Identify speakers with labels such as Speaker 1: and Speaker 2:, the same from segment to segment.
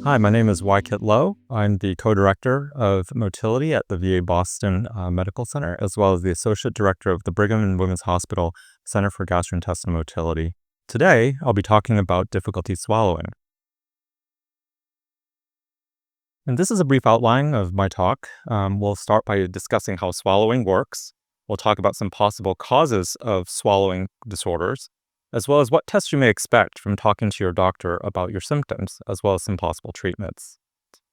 Speaker 1: Hi, my name is Wykit Lowe. I'm the co-director of motility at the VA Boston Medical Center, as well as the associate director of the Brigham and Women's Hospital Center for Gastrointestinal Motility. Today, I'll be talking about difficulty swallowing. And this is a brief outline of my talk. We'll start by discussing how swallowing works. We'll talk about some possible causes of swallowing disorders, as well as what tests you may expect from talking to your doctor about your symptoms, as well as some possible treatments.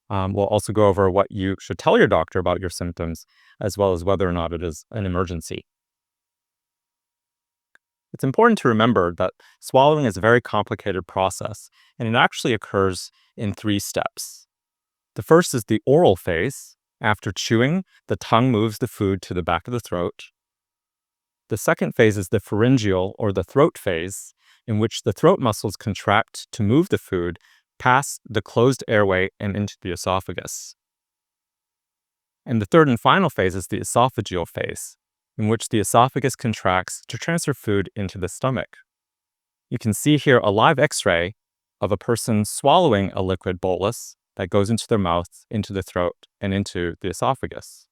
Speaker 1: We'll also go over what you should tell your doctor about your symptoms, as well as whether or not it is an emergency. It's important to remember that swallowing is a very complicated process, and it actually occurs in 3 steps. The first is the oral phase. After chewing, the tongue moves the food to the back of the throat. The second phase is the pharyngeal, or the throat phase, in which the throat muscles contract to move the food past the closed airway and into the esophagus. And the third and final phase is the esophageal phase, in which the esophagus contracts to transfer food into the stomach. You can see here a live X-ray of a person swallowing a liquid bolus that goes into their mouth, into the throat, and into the esophagus.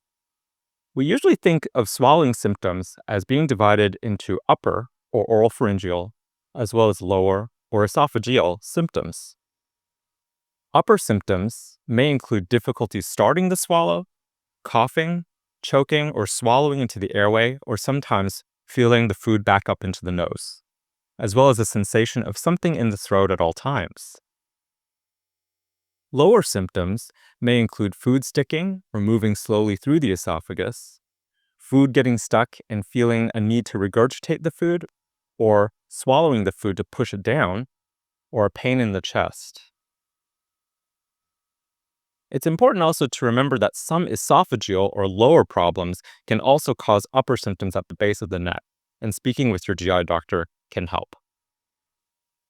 Speaker 1: We usually think of swallowing symptoms as being divided into upper or oral pharyngeal, as well as lower or esophageal symptoms. Upper symptoms may include difficulty starting to swallow, coughing, choking, or swallowing into the airway, or sometimes feeling the food back up into the nose, as well as a sensation of something in the throat at all times. Lower symptoms may include food sticking or moving slowly through the esophagus, food getting stuck and feeling a need to regurgitate the food, or swallowing the food to push it down, or a pain in the chest. It's important also to remember that some esophageal or lower problems can also cause upper symptoms at the base of the neck, and speaking with your GI doctor can help.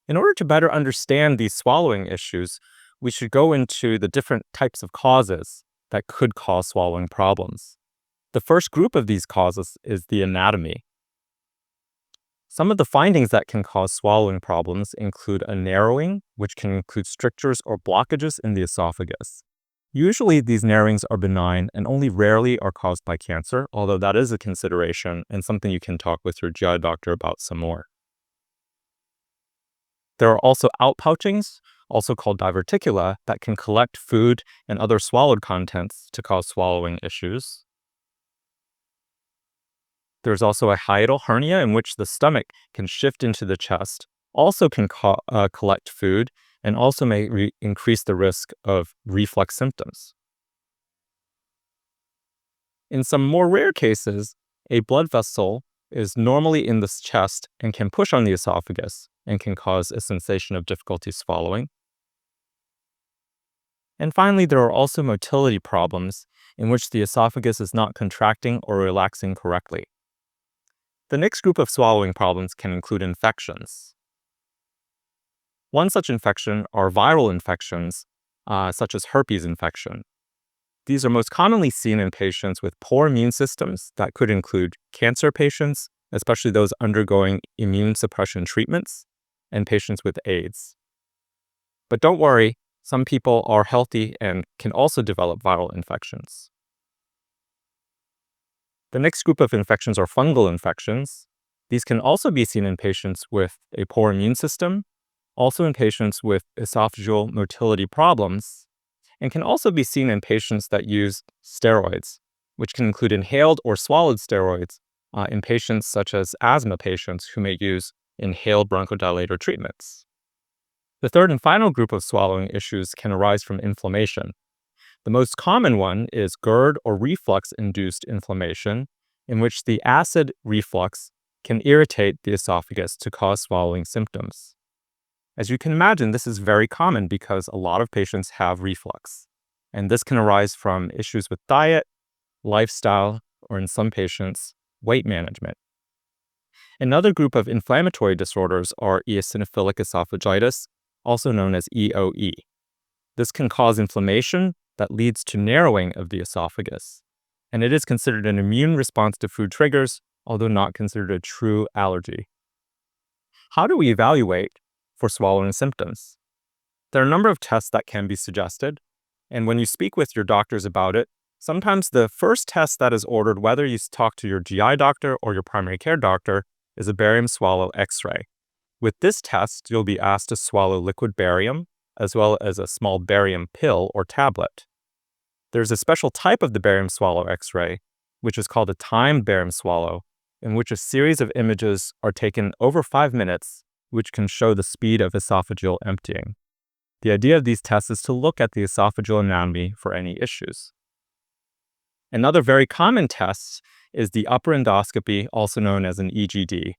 Speaker 1: In order to better understand these swallowing issues, we should go into the different types of causes that could cause swallowing problems. The first group of these causes is the anatomy. Some of the findings that can cause swallowing problems include a narrowing, which can include strictures or blockages in the esophagus. Usually, these narrowings are benign and only rarely are caused by cancer, although that is a consideration and something you can talk with your GI doctor about some more. There are also outpouchings, also called diverticula, that can collect food and other swallowed contents to cause swallowing issues. There's also a hiatal hernia in which the stomach can shift into the chest, also can collect food, and also may increase the risk of reflux symptoms. In some more rare cases, a blood vessel is normally in the chest and can push on the esophagus and can cause a sensation of difficulty swallowing. And finally, there are also motility problems in which the esophagus is not contracting or relaxing correctly. The next group of swallowing problems can include infections. One such infection are viral infections, such as herpes infection. These are most commonly seen in patients with poor immune systems that could include cancer patients, especially those undergoing immune suppression treatments, and patients with AIDS. But don't worry, some people are healthy and can also develop viral infections. The next group of infections are fungal infections. These can also be seen in patients with a poor immune system, also in patients with esophageal motility problems, and can also be seen in patients that use steroids, which can include inhaled or swallowed steroids in patients such as asthma patients who may use inhaled bronchodilator treatments. The third and final group of swallowing issues can arise from inflammation. The most common one is GERD or reflux-induced inflammation, in which the acid reflux can irritate the esophagus to cause swallowing symptoms. As you can imagine, this is very common because a lot of patients have reflux, and this can arise from issues with diet, lifestyle, or in some patients, weight management. Another group of inflammatory disorders are eosinophilic esophagitis, also known as EOE. This can cause inflammation that leads to narrowing of the esophagus, and it is considered an immune response to food triggers, although not considered a true allergy. How do we evaluate for swallowing symptoms? There are a number of tests that can be suggested, and when you speak with your doctors about it, sometimes the first test that is ordered, whether you talk to your GI doctor or your primary care doctor, is a barium swallow X-ray. With this test, you'll be asked to swallow liquid barium, as well as a small barium pill or tablet. There's a special type of the barium swallow X-ray, which is called a timed barium swallow, in which a series of images are taken over 5 minutes, which can show the speed of esophageal emptying. The idea of these tests is to look at the esophageal anatomy for any issues. Another very common test is the upper endoscopy, also known as an EGD.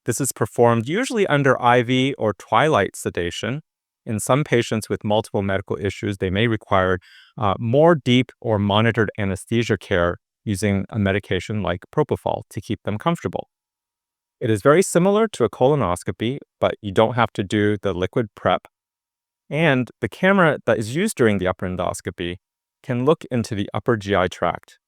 Speaker 1: This is performed usually under IV or twilight sedation. In some patients with multiple medical issues, they may require more deep or monitored anesthesia care using a medication like propofol to keep them comfortable. It is very similar to a colonoscopy, but you don't have to do the liquid prep. And the camera that is used during the upper endoscopy can look into the upper GI tract.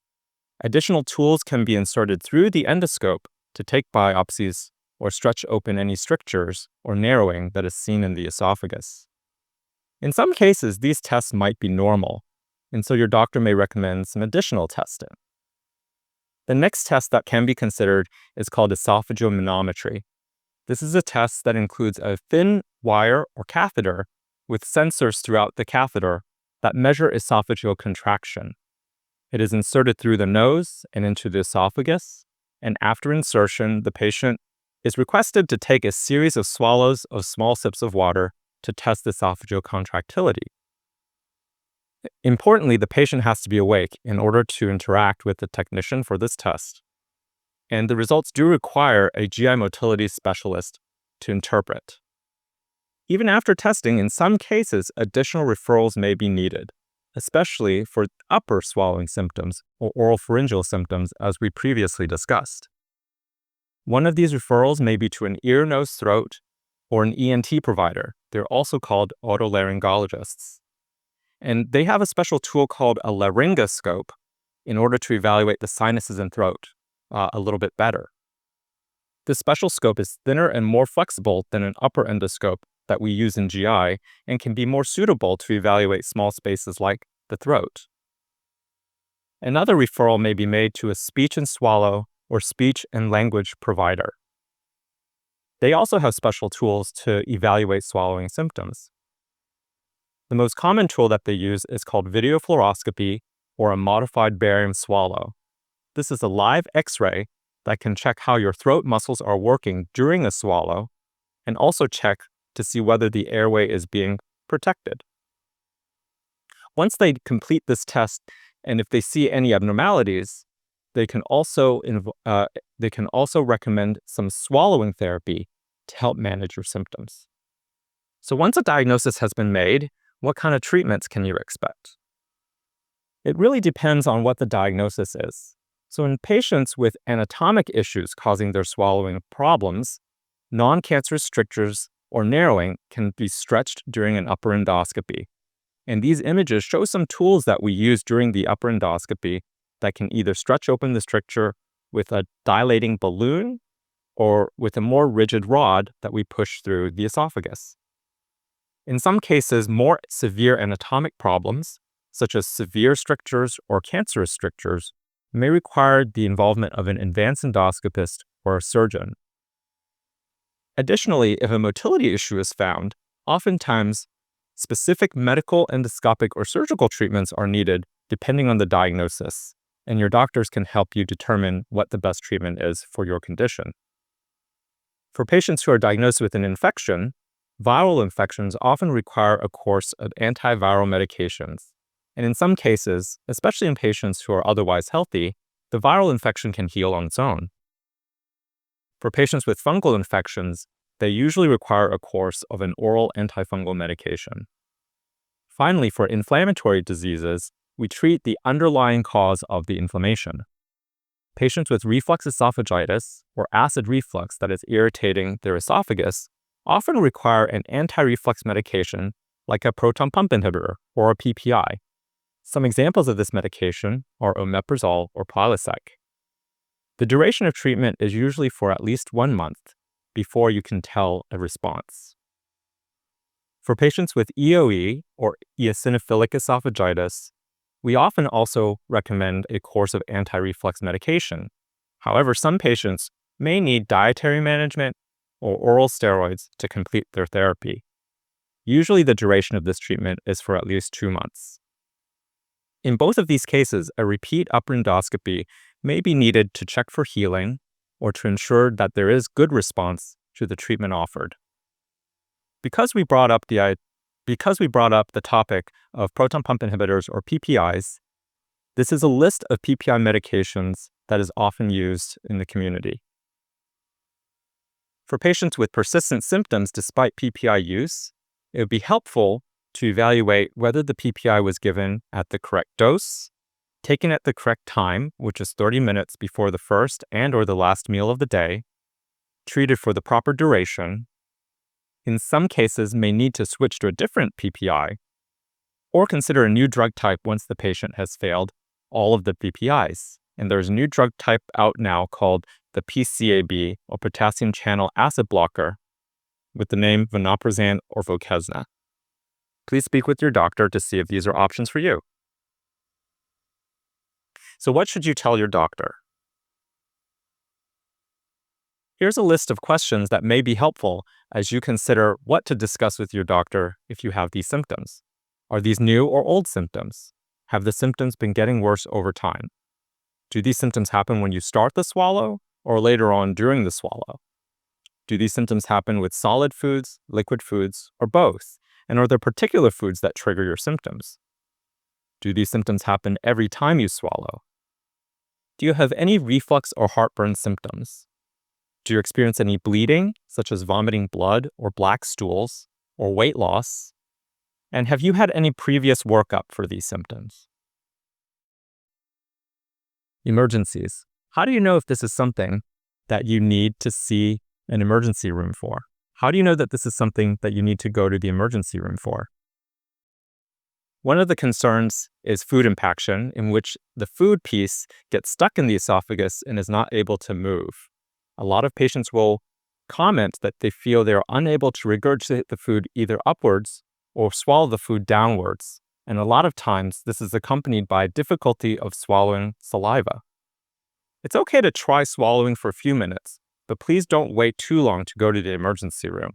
Speaker 1: Additional tools can be inserted through the endoscope to take biopsies or stretch open any strictures or narrowing that is seen in the esophagus. In some cases, these tests might be normal, and so your doctor may recommend some additional testing. The next test that can be considered is called esophageal manometry. This is a test that includes a thin wire or catheter with sensors throughout the catheter that measure esophageal contraction. It is inserted through the nose and into the esophagus, and after insertion, the patient is requested to take a series of swallows of small sips of water to test esophageal contractility. Importantly, the patient has to be awake in order to interact with the technician for this test, and the results do require a GI motility specialist to interpret. Even after testing, in some cases, additional referrals may be needed, especially for upper swallowing symptoms or oropharyngeal symptoms, as we previously discussed. One of these referrals may be to an ear, nose, throat, or an ENT provider. They're also called otolaryngologists. And they have a special tool called a laryngoscope in order to evaluate the sinuses and throat a little bit better. This special scope is thinner and more flexible than an upper endoscope that we use in GI and can be more suitable to evaluate small spaces like the throat. Another referral may be made to a speech and swallow or speech and language provider. They also have special tools to evaluate swallowing symptoms. The most common tool that they use is called video fluoroscopy or a modified barium swallow. This is a live X-ray that can check how your throat muscles are working during a swallow and also check to see whether the airway is being protected. Once they complete this test, and if they see any abnormalities, they can also recommend some swallowing therapy to help manage your symptoms. So once a diagnosis has been made, what kind of treatments can you expect? It really depends on what the diagnosis is. So in patients with anatomic issues causing their swallowing problems, non-cancerous strictures or narrowing can be stretched during an upper endoscopy. And these images show some tools that we use during the upper endoscopy that can either stretch open the stricture with a dilating balloon or with a more rigid rod that we push through the esophagus. In some cases, more severe anatomic problems, such as severe strictures or cancerous strictures, may require the involvement of an advanced endoscopist or a surgeon. Additionally, if a motility issue is found, oftentimes specific medical, endoscopic, or surgical treatments are needed depending on the diagnosis, and your doctors can help you determine what the best treatment is for your condition. For patients who are diagnosed with an infection, viral infections often require a course of antiviral medications. And in some cases, especially in patients who are otherwise healthy, the viral infection can heal on its own. For patients with fungal infections, they usually require a course of an oral antifungal medication. Finally, for inflammatory diseases, we treat the underlying cause of the inflammation. Patients with reflux esophagitis or acid reflux that is irritating their esophagus often require an anti-reflux medication like a proton pump inhibitor or a PPI. Some examples of this medication are omeprazole or Prilosec. The duration of treatment is usually for at least 1 month before you can tell a response. For patients with EoE, or eosinophilic esophagitis, we often also recommend a course of anti-reflux medication. However, some patients may need dietary management or oral steroids to complete their therapy. Usually the duration of this treatment is for at least 2 months. In both of these cases, a repeat upper endoscopy may be needed to check for healing or to ensure that there is good response to the treatment offered. Because we brought up the topic of proton pump inhibitors, or PPIs, this is a list of PPI medications that is often used in the community. For patients with persistent symptoms despite PPI use, it would be helpful to evaluate whether the PPI was given at the correct dose, taken at the correct time, which is 30 minutes before the first and or the last meal of the day, treated for the proper duration, in some cases may need to switch to a different PPI, or consider a new drug type once the patient has failed all of the PPIs. And there's a new drug type out now called the PCAB, or potassium channel acid blocker, with the name vonoprazan or Voquezna. Please speak with your doctor to see if these are options for you. So what should you tell your doctor? Here's a list of questions that may be helpful as you consider what to discuss with your doctor if you have these symptoms. Are these new or old symptoms? Have the symptoms been getting worse over time? Do these symptoms happen when you start the swallow or later on during the swallow? Do these symptoms happen with solid foods, liquid foods, or both? And are there particular foods that trigger your symptoms? Do these symptoms happen every time you swallow? Do you have any reflux or heartburn symptoms? Do you experience any bleeding, such as vomiting blood or black stools, or weight loss? And have you had any previous workup for these symptoms? Emergencies. How do you know if this is something that you need to see an emergency room for? How do you know that this is something that you need to go to the emergency room for? One of the concerns is food impaction, in which the food piece gets stuck in the esophagus and is not able to move. A lot of patients will comment that they feel they're unable to regurgitate the food either upwards or swallow the food downwards. And a lot of times, this is accompanied by difficulty of swallowing saliva. It's okay to try swallowing for a few minutes, but please don't wait too long to go to the emergency room,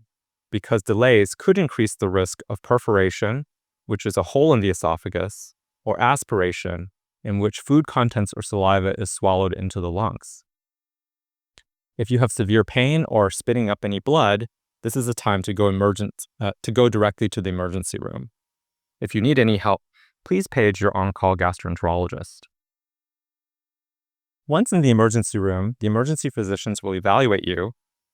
Speaker 1: because delays could increase the risk of perforation, which is a hole in the esophagus, or aspiration, in which food contents or saliva is swallowed into the lungs. If you have severe pain or spitting up any blood, this is a time to go directly to the emergency room. If you need any help, please page your on-call gastroenterologist. Once in the emergency room, the emergency physicians will evaluate you.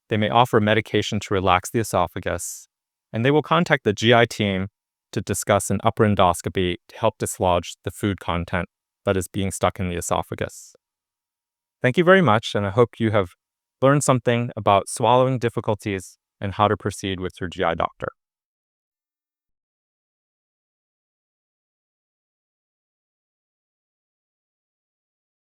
Speaker 1: They may offer medication to relax the esophagus, and they will contact the GI team to discuss an upper endoscopy to help dislodge the food content that is being stuck in the esophagus. Thank you very much, and I hope you have learned something about swallowing difficulties and how to proceed with your GI doctor.